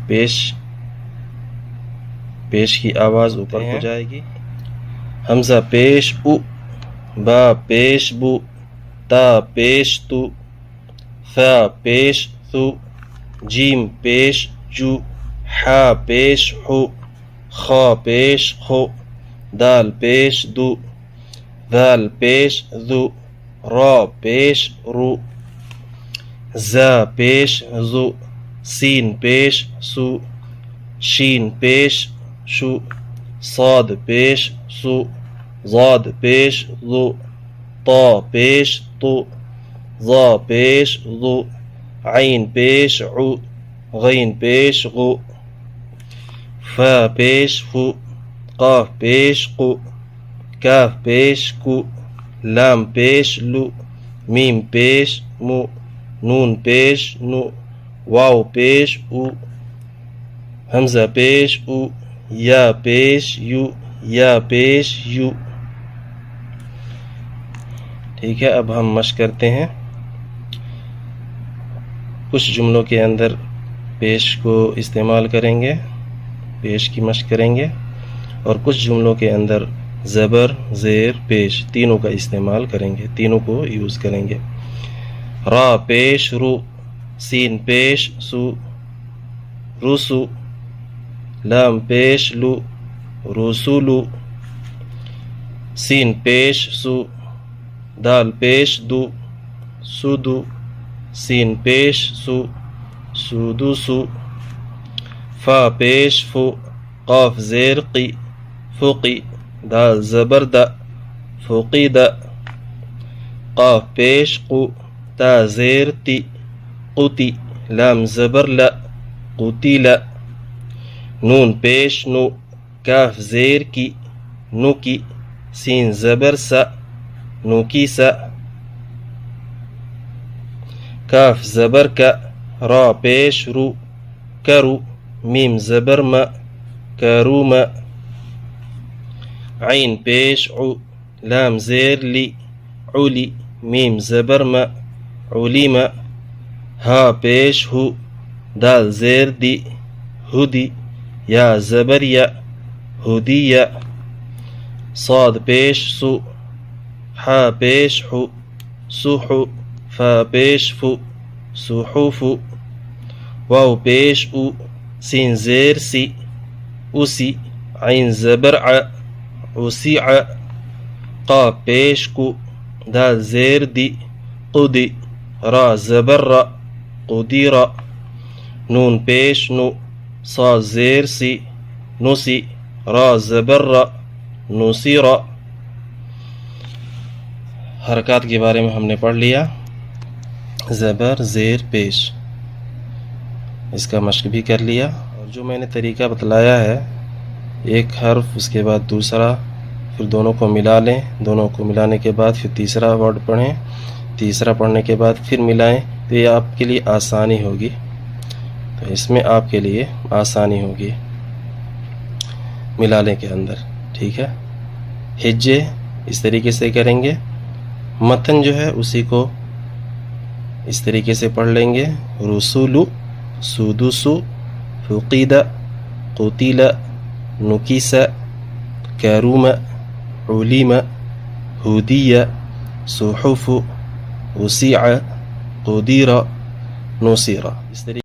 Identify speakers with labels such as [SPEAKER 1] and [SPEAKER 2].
[SPEAKER 1] پیش کی آواز اوپر ہو جائے گی. حمزہ پیش او، با پیش بو، تا پیش تو، ثا پیش ثو، جیم پیش جو، حا پیش حو، خا پیش خو، دال پیش دو، ذال پیش ذو، را پیش رو، زا پیش زو، سین پیش سو، شین پیش شو، صاد پیش سو، ضاد پیش ضو، طا پیش طو، ظا پیش ظو، عین پیش عو، غین پیش غو، فا پیش فو، قاف پیش قو، کاف پیش کو، لام پیش لو، میم پیش مو، نون پیش نو، واو پیش او، حمزہ پیش او، یا پیش یو، یا پیش یو. ٹھیک ہے، اب ہم مشق کرتے ہیں. کچھ جملوں کے اندر پیش کو استعمال کریں گے، پیش کی مشق کریں گے، اور کچھ جملوں کے اندر زبر، زیر، پیش تینوں کا استعمال کریں گے، تینوں کو یوز کریں گے. را پیش رو، سین پیش سو، رسو، لام پیش لو، رسولو، سین پیش سو، دال پیش دو، سودو، سین پیش سو، سودوسو، فا پیش فو، قاف زیر قی، فقی، دال زبر دا، فقیدہ، قاف پیش قو، تا زیر تی، قتی، لام زبر لا، قتیلا، نون پیش نو، کاف زیر کی، نکی، سین زبر سا، نوکیسا، کاف زبر کا، را پیش رو، کرو، میم زبر ما، کاروما، عین پیش عو، لام زیر لی، علی، میم زبر ما، علیما، ہا پیش ہو، دال زیر دی، ہدی، یا زبر یا، ہدیہ، صاد پیش سو، حا پیش حو، سحو، فا پیش فو، سحوفو، واو پیش او، سین زیر سی، اسی، عین زبر ع، عسیع، قاف پیش کو، دال زیر دی، قدی، را زبر را، قدیرا، نون پیش نو، صاد زیر سی، نسی، را زبر را، نصیرا. حرکات کے بارے میں ہم نے پڑھ لیا. زبر، زیر، پیش، اس کا مشق بھی کر لیا. اور جو میں نے طریقہ بتلایا ہے، ایک حرف اس کے بعد دوسرا، پھر دونوں کو ملا لیں، دونوں کو ملانے کے بعد پھر تیسرا ورڈ پڑھیں، تیسرا پڑھنے کے بعد پھر ملائیں، تو یہ آپ کے لیے آسانی ہوگی. تو اس میں آپ کے لیے آسانی ہوگی ملانے کے اندر. ٹھیک ہے، ہجے اس طریقے سے کریں گے. متن جو ہے اسی کو اس طریقے سے پڑھ لیں گے. رسولو، سودسو، فقیدہ، قتیلہ، نکیسہ، کارومہ، علیمہ، ہدیہ، صحف، وسیع، قدیرہ، نصیرہ. اس طریقے